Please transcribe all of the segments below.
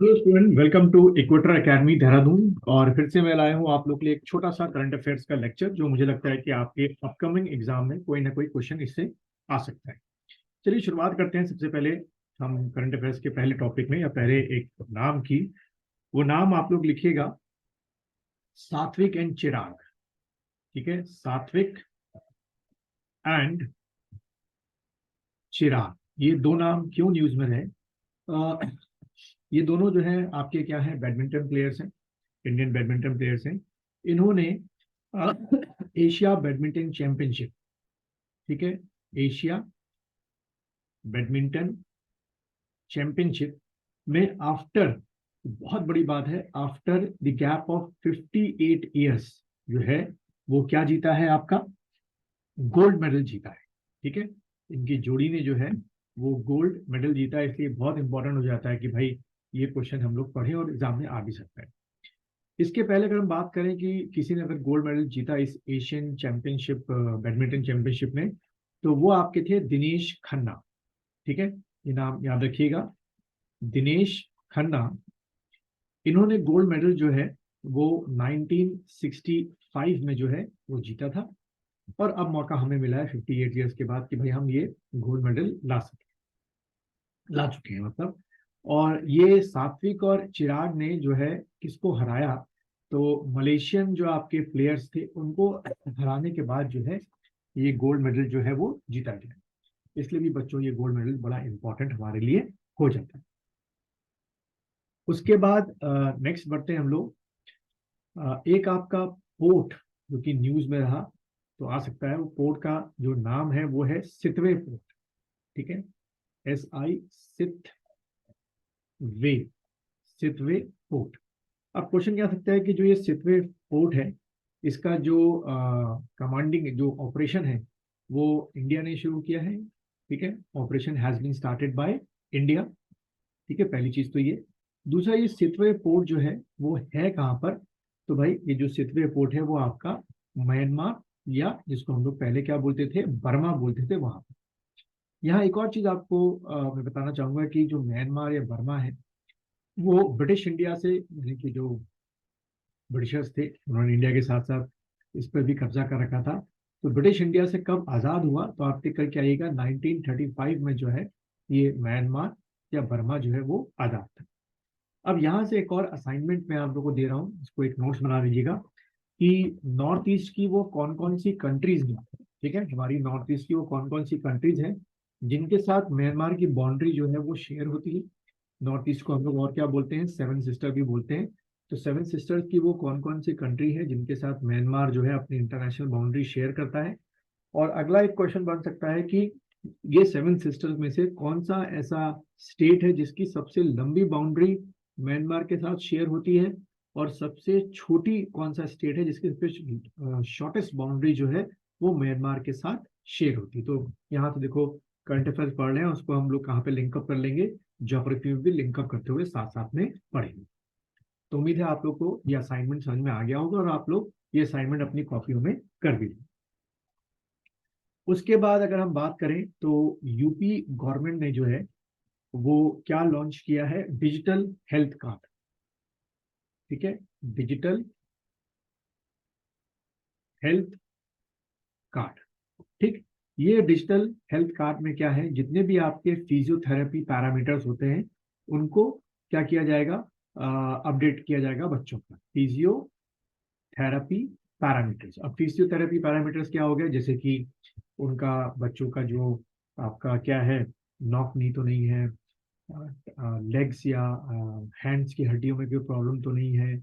Hello student, welcome to Equator academy Dehradun. और फिर से मैं लाया हूँ आप लोग के लिए एक छोटा सा करंट अफेयर्स का लेक्चर, जो मुझे लगता है कि आपके अपकमिंग एग्जाम में कोई ना कोई क्वेश्चन इससे आ सकता है। चलिए शुरुआत करते हैं। सबसे पहले हम करंट अफेयर्स के पहले टॉपिक में या पहले एक नाम की, वो नाम आप लोग लिखिएगा, सात्विक एंड चिराग। ठीक है, सात्विक एंड चिराग, ये दो नाम क्यों न्यूज में रहे? ये दोनों जो है आपके क्या है, बैडमिंटन प्लेयर्स हैं, इंडियन बैडमिंटन प्लेयर्स हैं। इन्होंने एशिया बैडमिंटन चैंपियनशिप, ठीक है, एशिया बैडमिंटन चैंपियनशिप में आफ्टर, बहुत बड़ी बात है, after the gap of 58 years जो है वो क्या जीता है, आपका गोल्ड मेडल जीता है। ठीक है, इनकी जोड़ी ने जो है वो गोल्ड मेडल जीता है। इसलिए बहुत इंपॉर्टेंट हो जाता है कि भाई ये क्वेश्चन हम लोग पढ़ें और एग्जाम में आ भी सकता है। इसके पहले अगर हम बात करें कि किसी ने अगर गोल्ड मेडल जीता इस एशियन चैंपियनशिप, बैडमिंटन चैंपियनशिप में, तो वो आपके थे दिनेश खन्ना। ठीक है, ये नाम याद रखिएगा, दिनेश खन्ना। इन्होंने गोल्ड मेडल जो है वो 1965 में जो है वो जीता था। और अब मौका हमें मिला है 58 ईयर्स के बाद कि भाई हम ये गोल्ड मेडल ला चुके हैं मतलब। और ये सात्विक और चिराग ने जो है किसको हराया, तो मलेशियन जो आपके प्लेयर्स थे उनको हराने के बाद जो है ये गोल्ड मेडल जो है वो जीता गया। इसलिए भी बच्चों ये गोल्ड मेडल बड़ा इंपॉर्टेंट हमारे लिए हो जाता है। उसके बाद नेक्स्ट बढ़ते हैं हम लोग। एक आपका पोर्ट जो कि न्यूज में रहा, तो आ सकता है, वो पोर्ट का जो नाम है वो है सितवे पोर्ट। ठीक है, SI सित वे, सितवे पोर्ट। अब क्वेश्चन क्या आ सकता है कि जो ये सितवे पोर्ट है, इसका जो कमांडिंग जो ऑपरेशन है वो इंडिया ने शुरू किया है। ठीक है, operation has been started by India. ठीक है, पहली चीज तो ये। दूसरा, ये सितवे पोर्ट जो है वो है कहाँ पर, तो भाई ये जो सितवे पोर्ट है वो आपका म्यांमार, या जिसको हम लोग पहले क्या बोलते थे, बर्मा बोलते थे, वहां पर। यहाँ एक और चीज आपको मैं बताना चाहूंगा कि जो म्यांमार या बर्मा है वो ब्रिटिश इंडिया से, यानी कि जो ब्रिटिशर्स थे उन्होंने इंडिया के साथ साथ इस पर भी कब्जा कर रखा था। तो ब्रिटिश इंडिया से कब आज़ाद हुआ, तो आप टिक करके आइएगा 1935 में जो है ये म्यांमार या बर्मा जो है वो आज़ाद था। अब यहाँ से एक और असाइनमेंट मैं आप लोगों को दे रहा हूँ, इसको एक नोट्स बना लीजिएगा कि नॉर्थ ईस्ट की वो कौन कौन सी कंट्रीज हैं। ठीक है, हमारी नॉर्थ ईस्ट की वो कौन कौन सी कंट्रीज हैं जिनके साथ म्यांमार की बाउंड्री जो है वो शेयर होती है। नॉर्थ ईस्ट को हम लोग और क्या बोलते हैं, सेवन सिस्टर भी बोलते हैं। तो सेवन सिस्टर्स की वो कौन कौन सी कंट्री है जिनके साथ म्यांमार जो है अपनी इंटरनेशनल बाउंड्री शेयर करता है। और अगला एक क्वेश्चन बन सकता है कि ये सेवन सिस्टर्स में से कौन सा ऐसा स्टेट है जिसकी सबसे लंबी बाउंड्री म्यांमार के साथ शेयर होती है, और सबसे छोटी कौन सा स्टेट है जिसकी शॉर्टेस्ट बाउंड्री जो है वो म्यांमार के साथ शेयर होती है। तो यहाँ तो देखो, करंट अफेयर्स पढ़ रहे हैं, उसको हम लोग कहाँ पे लिंकअप कर लेंगे, ज्योग्राफी में भी लिंकअप करते हुए साथ साथ में पढ़ेंगे। तो उम्मीद है आप लोग को ये असाइनमेंट समझ में आ गया होगा और आप लोग ये असाइनमेंट अपनी कॉपियों में कर भी लें। उसके बाद अगर हम बात करें तो यूपी गवर्नमेंट ने जो है वो क्या लॉन्च किया है, डिजिटल हेल्थ कार्ड। ठीक है, डिजिटल हेल्थ कार्ड। ठीक, ये डिजिटल हेल्थ कार्ड में क्या है, जितने भी आपके फिजियोथेरेपी पैरामीटर्स होते हैं उनको क्या किया जाएगा, अपडेट किया जाएगा बच्चों का फिजियोथेरेपी पैरामीटर्स। अब फिजियोथेरेपी पैरामीटर्स क्या हो गया, जैसे कि उनका बच्चों का जो आपका क्या है, नॉक नी तो नहीं है, लेग्स या हैंड्स की हड्डियों में कोई प्रॉब्लम तो नहीं है,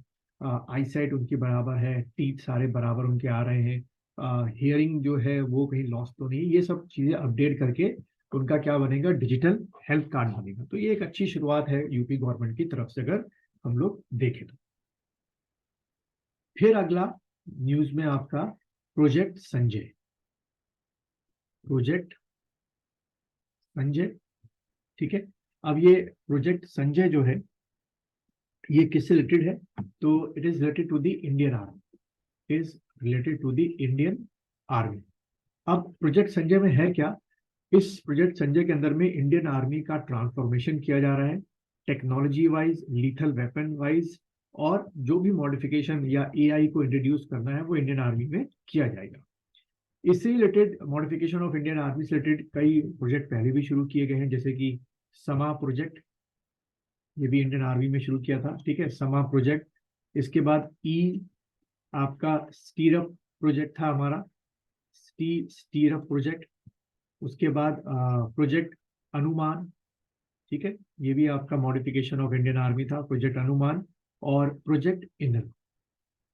आई साइट उनकी बराबर है, टीथ सारे बराबर उनके आ रहे हैं, हियरिंग जो है वो कहीं लॉस तो नहीं, ये सब चीज़ें अपडेट करके उनका क्या बनेगा, डिजिटल हेल्थ कार्ड बनेगा। तो ये एक अच्छी शुरुआत है यूपी गवर्नमेंट की तरफ से अगर हम लोग देखें तो। फिर अगला न्यूज में आपका प्रोजेक्ट संजय, प्रोजेक्ट संजय। ठीक है, अब ये प्रोजेक्ट संजय जो है ये किससे रिलेटेड है, तो it is related to the Indian army, is related to the Indian army. अब प्रोजेक्ट संजय में है क्या, इस प्रोजेक्ट संजय के अंदर में इंडियन आर्मी का ट्रांसफॉर्मेशन किया जा रहा है। Technology wise, lethal weapon wise, और जो भी मॉडिफिकेशन या एआई को इंट्रोड्यूस करना है वो इंडियन आर्मी में किया जाएगा। इससे related, modification of Indian army से रिलेटेड कई प्रोजेक्ट पहले भी शुरू किए गए हैं, जैसे कि समा प्रोजेक्ट, ये भी इंडियन आर्मी में शुरू किया था, ठीक है, समा प्रोजेक्ट। इसके बाद आपका स्टीरअप प्रोजेक्ट था हमारा, स्टीरअप प्रोजेक्ट। उसके बाद प्रोजेक्ट अनुमान, ठीक है, ये भी आपका मॉडिफिकेशन ऑफ इंडियन आर्मी था, प्रोजेक्ट अनुमान। और प्रोजेक्ट इंद्र,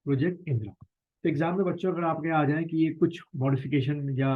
प्रोजेक्ट इंद्र। तो एग्जाम में बच्चों अगर आपके आ जाए कि ये कुछ मॉडिफिकेशन या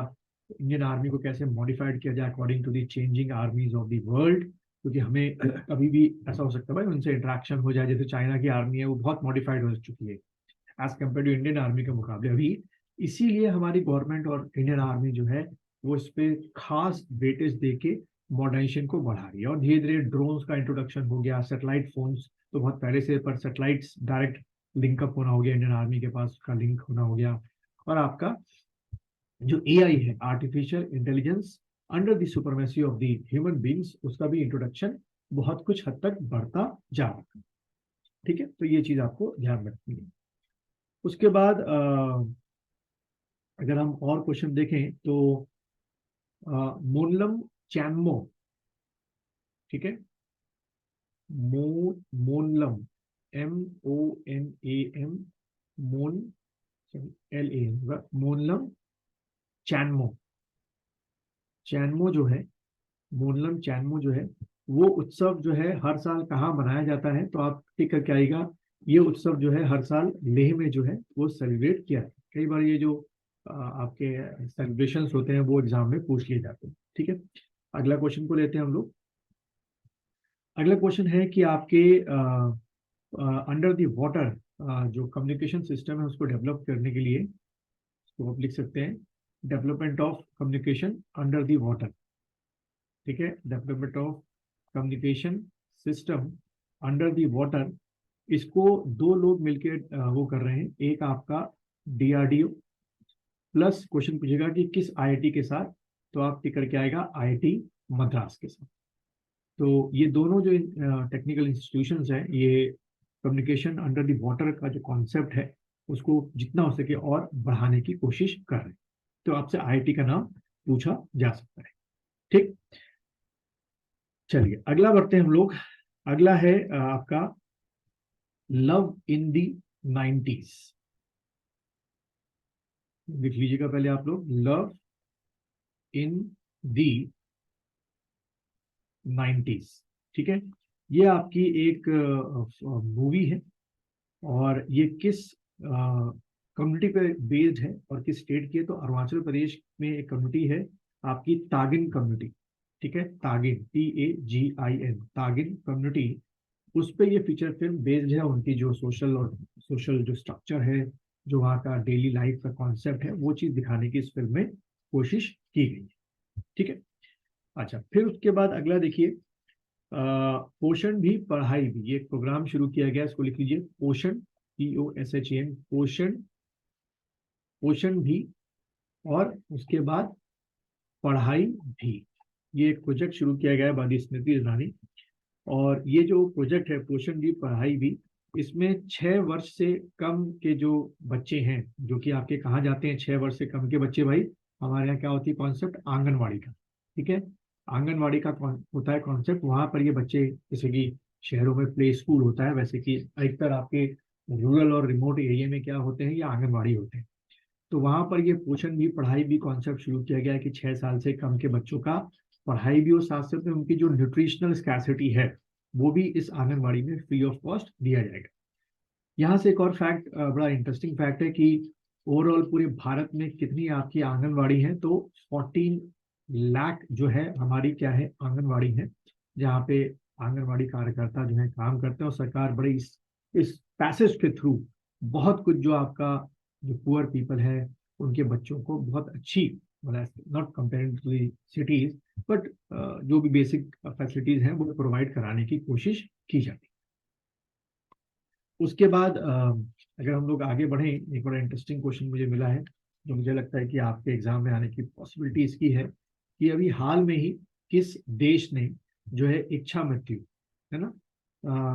इंडियन आर्मी को कैसे मॉडिफाइड किया जाए according to the changing armies of the world, क्योंकि हमें कभी भी ऐसा हो सकता है भाई उनसे इंटरेक्शन हो जाए, जैसे चाइना की आर्मी है वो बहुत मॉडिफाइड हो चुकी है as compare to Indian army के मुकाबले अभी। इसीलिए हमारी गवर्नमेंट और इंडियन आर्मी जो है वो इस पे खास वेटेज दे के मॉडर्नाइजेशन को बढ़ा रही है। और धीरे धीरे ड्रोन्स का इंट्रोडक्शन हो गया, सैटेलाइट फोन्स तो बहुत पहले से, पर सैटेलाइट्स डायरेक्ट लिंकअप होना हो गया इंडियन आर्मी के पास, उसका लिंक होना हो गया। और आपका जो एआई है, artificial intelligence under the supremacy of the human beings, उसका भी इंट्रोडक्शन बहुत कुछ हद तक बढ़ता जा रहा है। ठीक है, तो ये चीज आपको ध्यान रखनी है। उसके बाद अगर हम और क्वेश्चन देखें तो मोनलम चैनमो, ठीक है, मोनलम, MONAM, मोन, LAM, मोनलम चैनमो, चैनमो जो है, मोनलम चैनमो जो है, वो उत्सव जो है हर साल कहाँ मनाया जाता है, तो आप टिक करके आएगा। ये उत्सव जो है हर साल लेह में जो है वो सेलिब्रेट किया है। कई बार ये जो आपके सेलिब्रेशंस होते हैं वो एग्जाम में पूछ लिए जाते हैं। ठीक है, अगला क्वेश्चन को लेते हैं हम लोग। अगला क्वेश्चन है कि आपके अंडर द वाटर जो कम्युनिकेशन सिस्टम है उसको डेवलप करने के लिए, तो आप लिख सकते हैं development of communication under the water. ठीक है, development of communication system under the water, इसको दो लोग मिलकर वो कर रहे हैं। एक आपका DRDO, प्लस क्वेश्चन पूछेगा कि किस IIT के साथ, तो आप टिक करके आएगा IIT मद्रास के साथ। तो ये दोनों जो टेक्निकल इंस्टीट्यूशंस हैं, ये कम्युनिकेशन अंडर द वाटर का जो कॉन्सेप्ट है उसको जितना हो सके और बढ़ाने की कोशिश कर रहे हैं। तो आपसे IIT का नाम पूछा जा सकता है। ठीक, चलिए अगला बढ़ते हैं हम लोग। अगला है आपका लव इन दी 90s। लिख लीजिएगा पहले आप लोग, लव इन दी 90s। ठीक है, ये आपकी एक मूवी है, और ये किस कम्युनिटी पे बेस्ड है और किस स्टेट की है, तो अरुणाचल प्रदेश में एक कम्युनिटी है आपकी, तागिन कम्युनिटी। ठीक है, तागिन, TAGIN, तागिन कम्युनिटी, उस पर ये फीचर फिल्म बेस्ड है। उनकी जो सोशल जो स्ट्रक्चर है, जो वहाँ का डेली लाइफ का कॉन्सेप्ट है, वो चीज दिखाने की इस फिल्म में कोशिश की गई है। ठीक है, अच्छा, फिर उसके बाद अगला देखिए, पोषण भी पढ़ाई भी, ये एक प्रोग्राम शुरू किया गया, इसको लिख लीजिए, पोषण, POSHAN, पोषण, पोषण भी, और उसके बाद पढ़ाई भी। ये एक प्रोजेक्ट शुरू किया गया है बादी स्मृति ईरानी। और ये जो प्रोजेक्ट है पोषण भी पढ़ाई भी, इसमें 6 वर्ष से कम के जो बच्चे हैं, जो कि आपके कहाँ जाते हैं 6 वर्ष से कम के बच्चे, भाई हमारे यहाँ क्या होती है कॉन्सेप्ट, आंगनवाड़ी का। ठीक है, आंगनवाड़ी का होता है कॉन्सेप्ट, वहां पर ये बच्चे, जैसे कि शहरों में प्ले स्कूल होता है, वैसे कि अधिकतर आपके रूरल और रिमोट एरिया में क्या होते हैं, ये आंगनवाड़ी होते हैं। तो वहां पर ये पोषण भी पढ़ाई भी कॉन्सेप्ट शुरू किया गया है कि 6 साल से कम के बच्चों का पढ़ाई भी हो, साथ साथ में उनकी जो न्यूट्रिशनल स्कैसिटी है वो भी इस आंगनबाड़ी में फ्री ऑफ कॉस्ट दिया जाएगा। यहाँ से एक और फैक्ट, बड़ा इंटरेस्टिंग फैक्ट है कि ओवरऑल पूरे भारत में कितनी आपकी आंगनबाड़ी है, तो 14 लाख जो है हमारी क्या है, आंगनबाड़ी है, जहाँ पे आंगनबाड़ी कार्यकर्ता जो है काम करते हैं। और सरकार बड़े इस पैसेज के थ्रू बहुत कुछ जो आपका जो पुअर पीपल है उनके बच्चों को बहुत अच्छी, मतलब not comparing to the cities, but जो भी बेसिक फैसिलिटीज हैं वो प्रोवाइड कराने की कोशिश की जाती है। उसके बाद अगर हम लोग आगे बढ़ें, एक बड़ा इंटरेस्टिंग क्वेश्चन मुझे मिला है, जो मुझे लगता है कि आपके एग्जाम में आने की पॉसिबिलिटी इसकी है, कि अभी हाल में ही किस देश ने जो है इच्छा मृत्यु, है ना,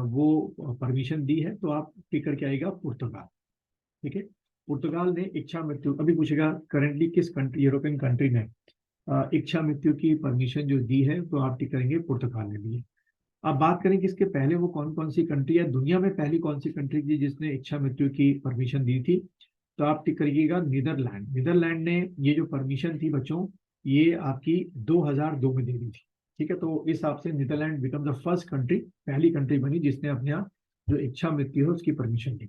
वो परमिशन दी है, तो आप टिक करके आएगा पुर्तगाल। ठीक है, पुर्तगाल ने इच्छा मृत्यु, अभी पूछेगा करेंटली किस कंट्री, यूरोपियन कंट्री ने इच्छा मृत्यु की परमिशन जो दी है, तो आप टिक करेंगे पुर्तगाल ने दी है। अब बात करें कि इसके पहले वो कौन कौन सी कंट्री है, दुनिया में पहली कौन सी कंट्री थी जिसने इच्छा मृत्यु की परमिशन दी थी, तो आप टिक करिएगा नीदरलैंड। नीदरलैंड ने ये जो परमिशन थी बच्चों, ये आपकी 2002 में दे दी थी। ठीक है, तो इस हिसाब से Netherland become the first country, पहली कंट्री बनी जिसने अपने यहाँ जो इच्छा मृत्यु है उसकी परमिशन दी।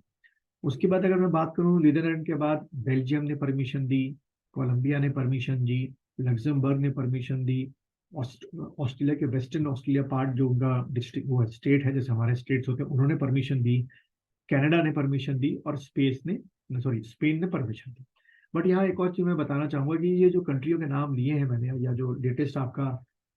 उसके बाद अगर मैं बात करूं, नीदरलैंड के बाद बेल्जियम ने परमिशन दी, कोलंबिया ने परमिशन दी, लग्जमबर्ग ने परमिशन दी, ऑस्ट्रेलिया के वेस्टर्न ऑस्ट्रेलिया पार्ट जो उनका डिस्ट्रिक्ट वो स्टेट है, जैसे हमारे स्टेट्स होते हैं, उन्होंने परमिशन दी, कनाडा ने परमिशन दी, और स्पेन ने परमिशन दी। बट यहाँ एक और चीज मैं बताना चाहूंगा कि ये जो कंट्रियों के नाम लिए हैं मैंने, या जो लेटेस्ट आपका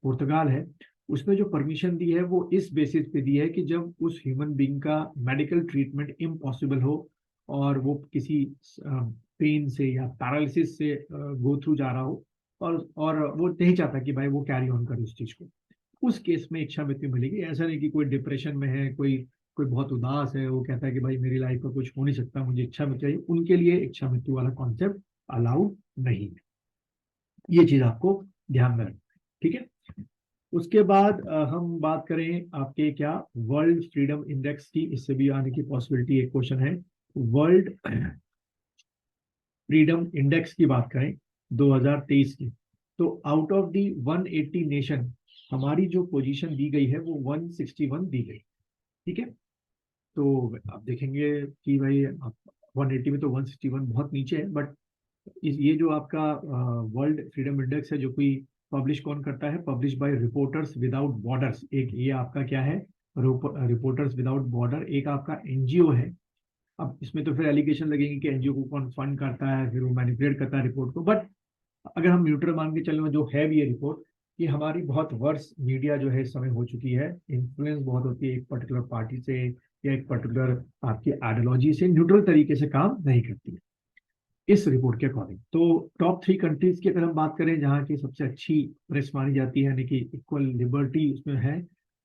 पुर्तगाल है, उसमें जो परमिशन दी है वो इस बेसिस पे दी है कि जब उस ह्यूमन बीइंग का मेडिकल ट्रीटमेंट इम्पॉसिबल हो, और वो किसी पेन से या पैरालिसिस से गो थ्रू जा रहा हो, और वो नहीं चाहता कि भाई वो कैरी ऑन करे उस चीज को, उस केस में इच्छा मृत्यु मिलेगी। ऐसा नहीं कि कोई डिप्रेशन में है, कोई कोई बहुत उदास है, वो कहता है कि भाई मेरी लाइफ में कुछ हो नहीं सकता, मुझे इच्छा मृत्यु चाहिए, उनके लिए इच्छा मृत्यु वाला कॉन्सेप्ट अलाउड नहीं है। ये चीज आपको ध्यान में रखना है। ठीक है, उसके बाद हम बात करें आपके क्या वर्ल्ड फ्रीडम इंडेक्स की, इससे भी आने की पॉसिबिलिटी, एक क्वेश्चन है वर्ल्ड फ्रीडम इंडेक्स की बात करें 2023 की, तो आउट ऑफ दी 180 नेशन हमारी जो पोजीशन दी गई है वो 161 दी गई। ठीक है, तो आप देखेंगे कि भाई 180 में तो 161 बहुत नीचे है, बट ये जो आपका वर्ल्ड फ्रीडम इंडेक्स है, जो कोई पब्लिश कौन करता है, publish by reporters without borders, एक ये आपका क्या है, रिपोर्टर्स विदाउट बॉर्डर एक आपका एनजीओ है। अब इसमें तो फिर एलिगेशन लगेंगे कि एनजीओ को कौन फंड करता है, फिर वो मैनिपुलेट करता है रिपोर्ट को, बट अगर हम न्यूट्रल मान के चले, जो है भी ये रिपोर्ट, कि हमारी बहुत वर्ष मीडिया जो है इस समय हो चुकी है, इन्फ्लुएंस बहुत होती है एक पर्टिकुलर पार्टी से या एक पर्टिकुलर आपकी आइडियोलॉजी से, न्यूट्रल तरीके से काम नहीं करती है इस रिपोर्ट के अकॉर्डिंग। तो टॉप 3 कंट्रीज की अगर हम बात करें जहाँ की सबसे अच्छी प्रेस मानी जाती है, यानी कि इक्वल लिबर्टी उसमें है,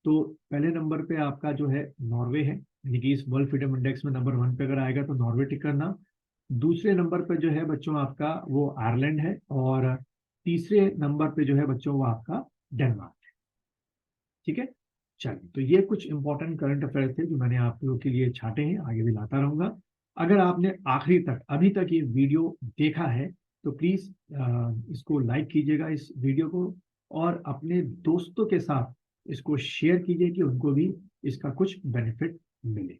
तो पहले नंबर पे आपका जो है नॉर्वे है, यानी कि इस वर्ल्ड फ्रीडम इंडेक्स में नंबर 1 पे अगर आएगा तो नॉर्वे टिक करना। दूसरे नंबर पे जो है बच्चों आपका वो आयरलैंड है, और तीसरे नंबर पे जो है बच्चों वो आपका डेनमार्क है। ठीक है, चलिए, तो ये कुछ इंपॉर्टेंट करंट अफेयर्स थे जो मैंने आप लोगों के लिए छाटे हैं, आगे भी लाता रहूंगा। अगर आपने आखिरी तक अभी तक ये वीडियो देखा है तो प्लीज इसको लाइक कीजिएगा इस वीडियो को, और अपने दोस्तों के साथ इसको शेयर कीजिए कि उनको भी इसका कुछ बेनिफिट मिले।